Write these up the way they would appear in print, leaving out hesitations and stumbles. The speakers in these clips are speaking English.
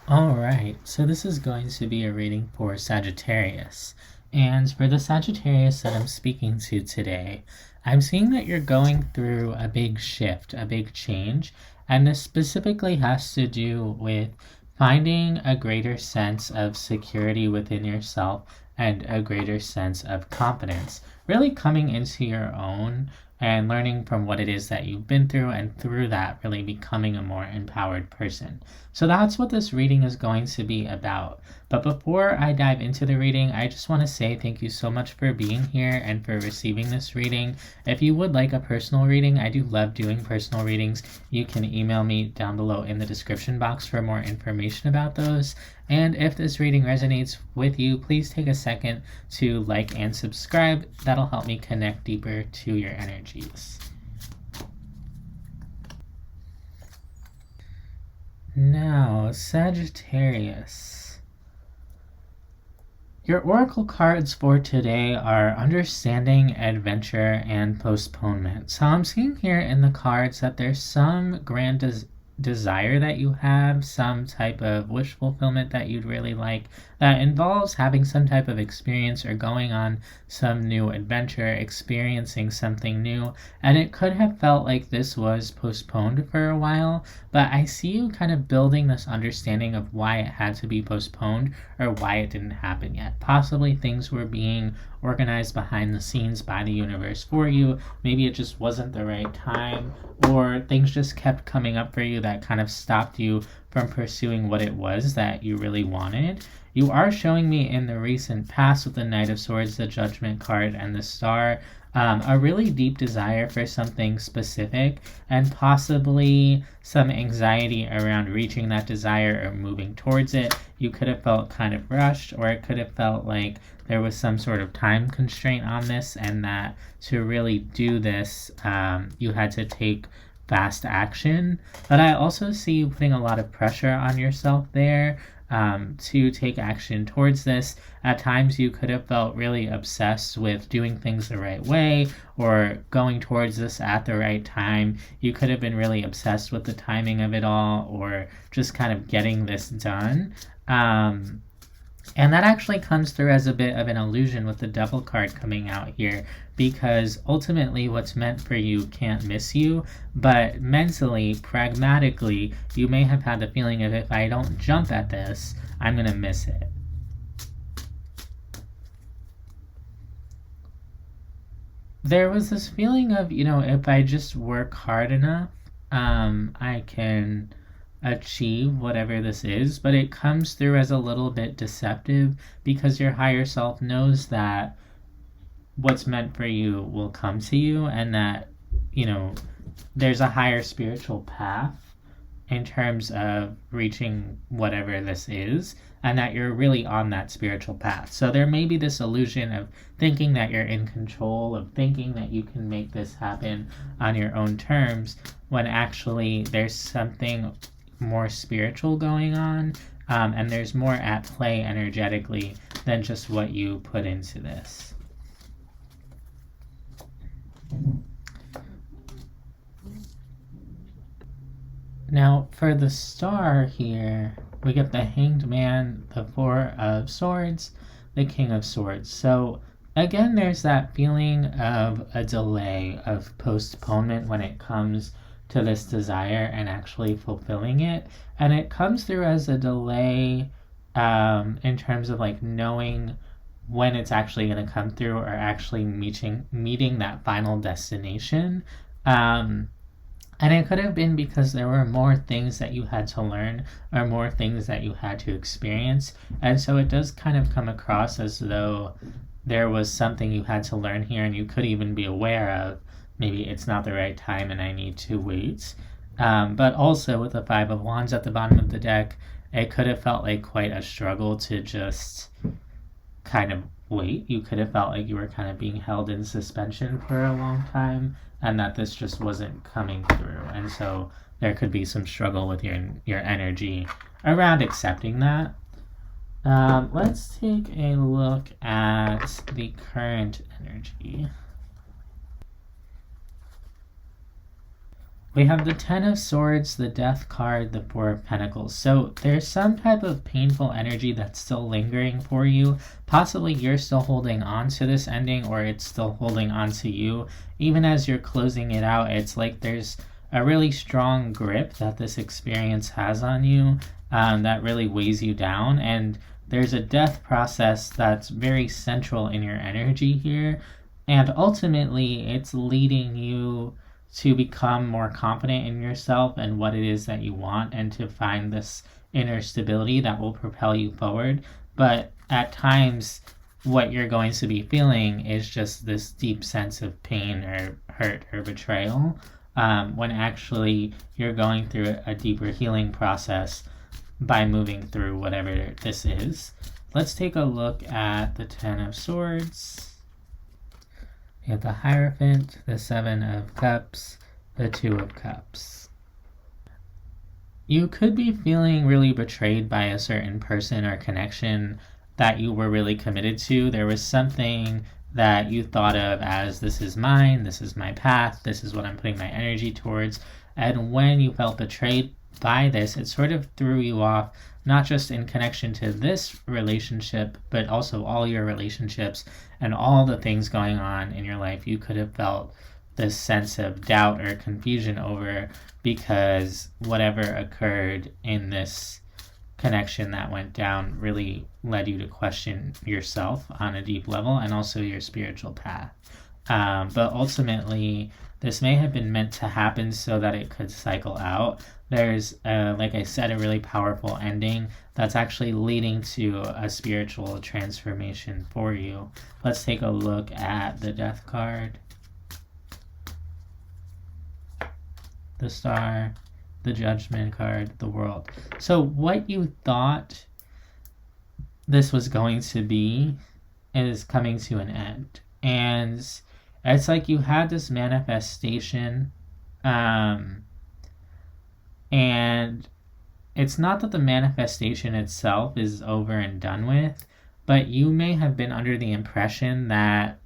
Alright, so this is going to be a reading for Sagittarius. And for the Sagittarius that I'm speaking to today, I'm seeing that you're going through a big shift, a big change, and this specifically has to do with finding a greater sense of security within yourself and a greater sense of confidence. Really coming into your own and learning from what it is that you've been through, and through that really becoming a more empowered person. So that's what this reading is going to be about. But before I dive into the reading, I just want to say thank you so much for being here and for receiving this reading. If you would like a personal reading, I do love doing personal readings. You can email me down below in the description box for more information about those. And if this reading resonates with you, please take a second to like and subscribe. That'll help me connect deeper to your energies. Now, Sagittarius. Your oracle cards for today are understanding, adventure, and postponement. So I'm seeing here in the cards that there's some grand desire that you have, some type of wish fulfillment that you'd really like, that involves having some type of experience or going on some new adventure, experiencing something new. And it could have felt like this was postponed for a while, but I see you kind of building this understanding of why it had to be postponed or why it didn't happen yet. Possibly things were being organized behind the scenes by the universe for you. Maybe it just wasn't the right time, or things just kept coming up for you that kind of stopped you from pursuing what it was that you really wanted. You are showing me in the recent past with the Knight of Swords, the Judgment card, and the Star, a really deep desire for something specific, and possibly some anxiety around reaching that desire or moving towards it. You could have felt kind of rushed, or it could have felt like there was some sort of time constraint on this, and that to really do this, you had to take fast action. But I also see you putting a lot of pressure on yourself there, to take action towards this. At times you could have felt really obsessed with doing things the right way or going towards this at the right time. You could have been really obsessed with the timing of it all, or just kind of getting this done. And that actually comes through as a bit of an illusion with the Devil card coming out here, because ultimately what's meant for you can't miss you, but mentally, pragmatically, you may have had the feeling of, if I don't jump at this, I'm going to miss it. There was this feeling of, if I just work hard enough, I can achieve whatever this is, but it comes through as a little bit deceptive, because your higher self knows that what's meant for you will come to you, and that there's a higher spiritual path in terms of reaching whatever this is, and that you're really on that spiritual path. So there may be this illusion of thinking that you're in control, of thinking that you can make this happen on your own terms, when actually there's something more spiritual going on, and there's more at play energetically than just what you put into this. Now for the Star here, we get the Hanged Man, the Four of Swords, the King of Swords. So again, there's that feeling of a delay, of postponement when it comes to this desire and actually fulfilling it. And it comes through as a delay, in terms of like knowing when it's actually going to come through, or actually meeting that final destination. And it could have been because there were more things that you had to learn, or more things that you had to experience. And so it does kind of come across as though there was something you had to learn here, and you could even be aware of, maybe it's not the right time and I need to wait. But also with the Five of Wands at the bottom of the deck, it could have felt like quite a struggle to just kind of wait. You could have felt like you were kind of being held in suspension for a long time, and that this just wasn't coming through. And so there could be some struggle with your energy around accepting that. Let's take a look at the current energy. We have the Ten of Swords, the Death card, the Four of Pentacles. So there's some type of painful energy that's still lingering for you. Possibly you're still holding on to this ending, or it's still holding on to you. Even as you're closing it out, it's like there's a really strong grip that this experience has on you that really weighs you down. And there's a death process that's very central in your energy here. And ultimately, it's leading you to become more confident in yourself and what it is that you want, and to find this inner stability that will propel you forward. But at times, what you're going to be feeling is just this deep sense of pain or hurt or betrayal, when actually you're going through a deeper healing process by moving through whatever this is. Let's take a look at the Ten of Swords. We have the Hierophant, the Seven of Cups, the Two of Cups. You could be feeling really betrayed by a certain person or connection that you were really committed to. There was something that you thought of as, this is mine, this is my path, this is what I'm putting my energy towards. And when you felt betrayed by this, it sort of threw you off, not just in connection to this relationship, but also all your relationships and all the things going on in your life. You could have felt this sense of doubt or confusion over, because whatever occurred in this connection that went down really led you to question yourself on a deep level, and also your spiritual path. But ultimately, this may have been meant to happen so that it could cycle out. There's, like I said, a really powerful ending that's actually leading to a spiritual transformation for you. Let's take a look at the Death card, the Star, the Judgment card, the World. So what you thought this was going to be is coming to an end. And it's like you had this manifestation, and it's not that the manifestation itself is over and done with, but you may have been under the impression that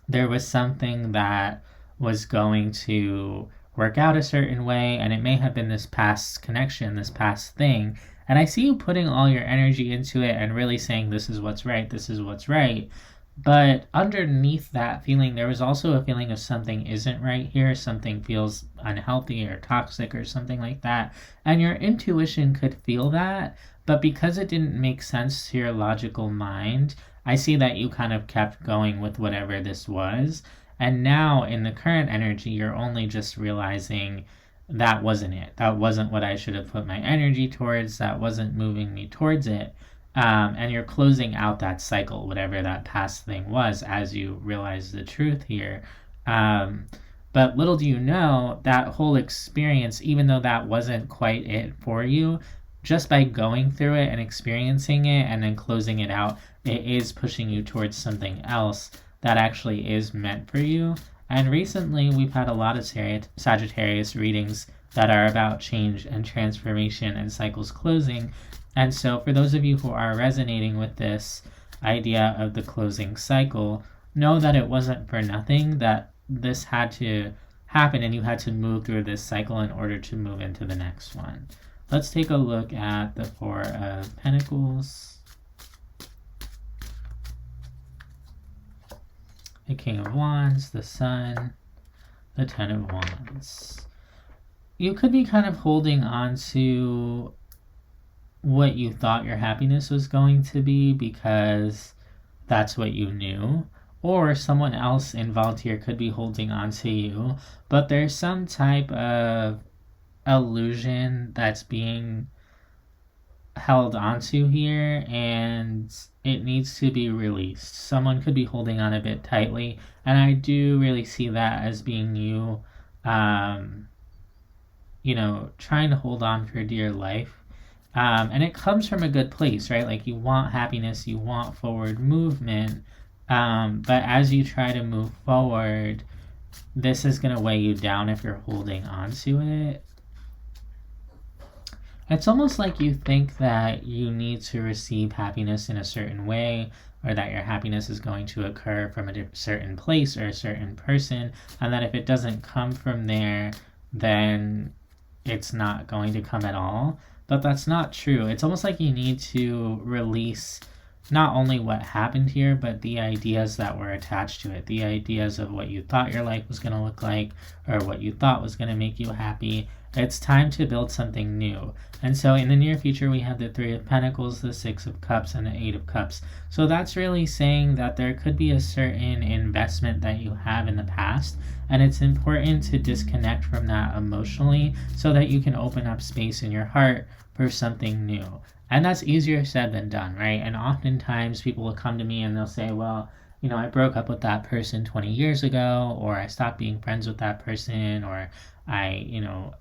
there was something that was going to work out a certain way, and it may have been this past connection, this past thing. And I see you putting all your energy into it and really saying, this is what's right, this is what's right. But underneath that feeling, there was also a feeling of something isn't right here, something feels unhealthy or toxic or something like that. And your intuition could feel that, but because it didn't make sense to your logical mind, I see that you kind of kept going with whatever this was. And now in the current energy, you're only just realizing that wasn't it. That wasn't what I should have put my energy towards. That wasn't moving me towards it. And you're closing out that cycle, whatever that past thing was, as you realize the truth here. But little do you know, that whole experience, even though that wasn't quite it for you, just by going through it and experiencing it and then closing it out, it is pushing you towards something else that actually is meant for you. And recently we've had a lot of Sagittarius readings that are about change and transformation and cycles closing. And so for those of you who are resonating with this idea of the closing cycle, know that it wasn't for nothing, that this had to happen and you had to move through this cycle in order to move into the next one. Let's take a look at the Four of Pentacles, the King of Wands, the Sun, the Ten of Wands. You could be kind of holding on to what you thought your happiness was going to be because that's what you knew, or someone else involved here could be holding on to you, but there's some type of illusion that's being held onto here and it needs to be released. Someone could be holding on a bit tightly, and I do really see that as being you, trying to hold on for dear life. And it comes from a good place, right? Like you want happiness, you want forward movement, but as you try to move forward, this is going to weigh you down if you're holding on to it. It's almost like you think that you need to receive happiness in a certain way, or that your happiness is going to occur from a certain place or a certain person, and that if it doesn't come from there, then it's not going to come at all. But that's not true. It's almost like you need to release not only what happened here, but the ideas that were attached to it. The ideas of what you thought your life was going to look like, or what you thought was going to make you happy. It's time to build something new. And so in the near future, we have the Three of Pentacles, the Six of Cups, and the Eight of Cups. So that's really saying that there could be a certain investment that you have in the past, and it's important to disconnect from that emotionally so that you can open up space in your heart for something new. And that's easier said than done, right? And oftentimes people will come to me and they'll say, well, I broke up with that person 20 years ago, or I stopped being friends with that person, or I,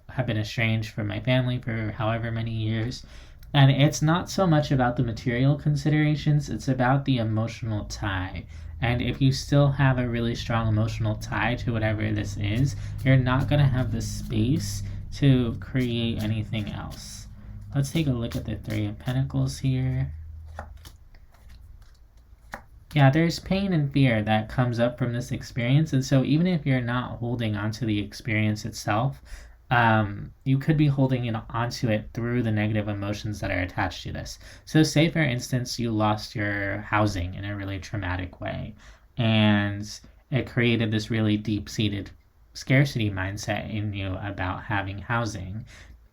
have been estranged from my family for however many years. And it's not so much about the material considerations, it's about the emotional tie. And if you still have a really strong emotional tie to whatever this is, you're not going to have the space to create anything else. Let's take a look at the Three of Pentacles here. Yeah, there's pain and fear that comes up from this experience. And so even if you're not holding onto the experience itself, you could be holding onto it through the negative emotions that are attached to this. So say, for instance, you lost your housing in a really traumatic way, and it created this really deep-seated scarcity mindset in you about having housing.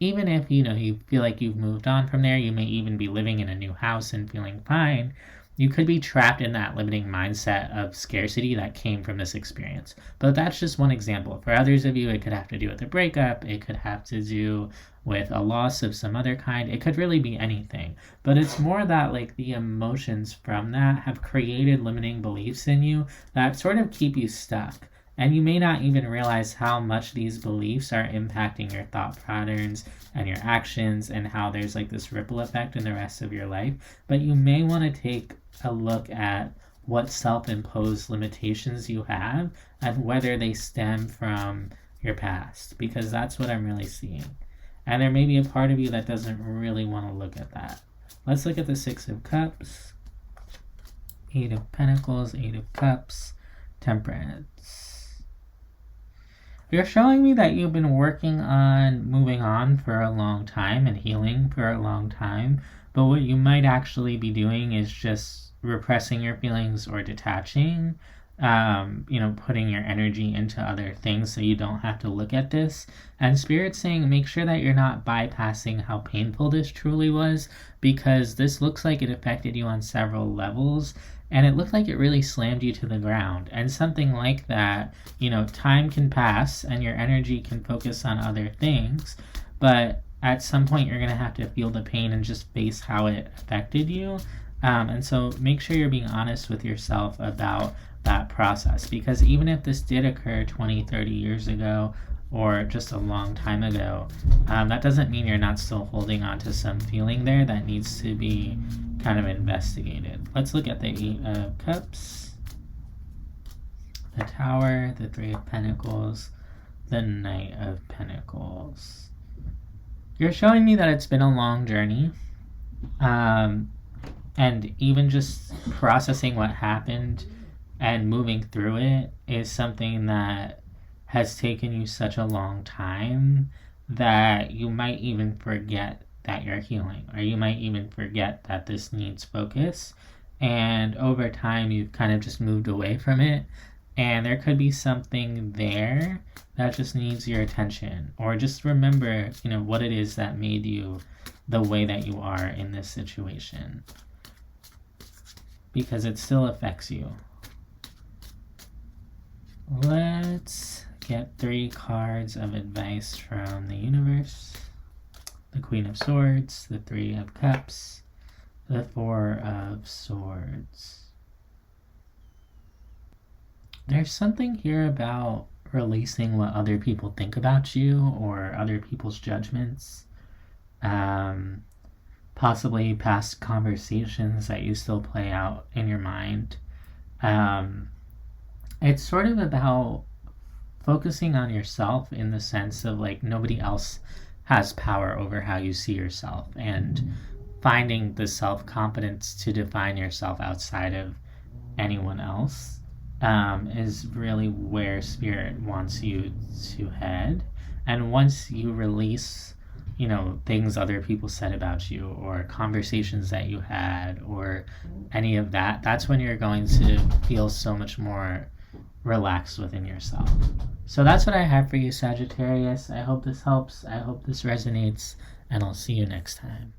Even if, you feel like you've moved on from there, you may even be living in a new house and feeling fine, you could be trapped in that limiting mindset of scarcity that came from this experience. But that's just one example. For others of you, it could have to do with a breakup. It could have to do with a loss of some other kind. It could really be anything. But it's more that the emotions from that have created limiting beliefs in you that sort of keep you stuck. And you may not even realize how much these beliefs are impacting your thought patterns and your actions, and how there's this ripple effect in the rest of your life. But you may want to take a look at what self-imposed limitations you have and whether they stem from your past, because that's what I'm really seeing. And there may be a part of you that doesn't really want to look at that. Let's look at the Six of Cups, Eight of Pentacles, Eight of Cups, Temperance. You're showing me that you've been working on moving on for a long time and healing for a long time, but what you might actually be doing is just repressing your feelings or detaching, putting your energy into other things so you don't have to look at this. And Spirit's saying make sure that you're not bypassing how painful this truly was, because this looks like it affected you on several levels. And it looked like it really slammed you to the ground. And something like that, time can pass and your energy can focus on other things. But at some point, you're going to have to feel the pain and just face how it affected you. And so make sure you're being honest with yourself about that process. Because even if this did occur 20, 30 years ago, or just a long time ago, that doesn't mean you're not still holding on to some feeling there that needs to be kind of investigated. Let's look at the Eight of Cups, the Tower, the Three of Pentacles, the Knight of Pentacles. You're showing me that it's been a long journey, and even just processing what happened and moving through it is something that has taken you such a long time that you might even forget that you're healing, or you might even forget that this needs focus. And over time, you've kind of just moved away from it, and there could be something there that just needs your attention. Or just remember, what it is that made you the way that you are in this situation, because it still affects you. Let's get 3 cards of advice from the universe. The Queen of Swords, the Three of Cups, the Four of Swords. There's something here about releasing what other people think about you, or other people's judgments. Possibly past conversations that you still play out in your mind. It's sort of about focusing on yourself in the sense of nobody else has power over how you see yourself, and finding the self-confidence to define yourself outside of anyone else is really where Spirit wants you to head. And once you release, things other people said about you or conversations that you had or any of that, that's when you're going to feel so much more relaxed within yourself. So that's what I have for you, Sagittarius. I hope this helps. I hope this resonates, and I'll see you next time.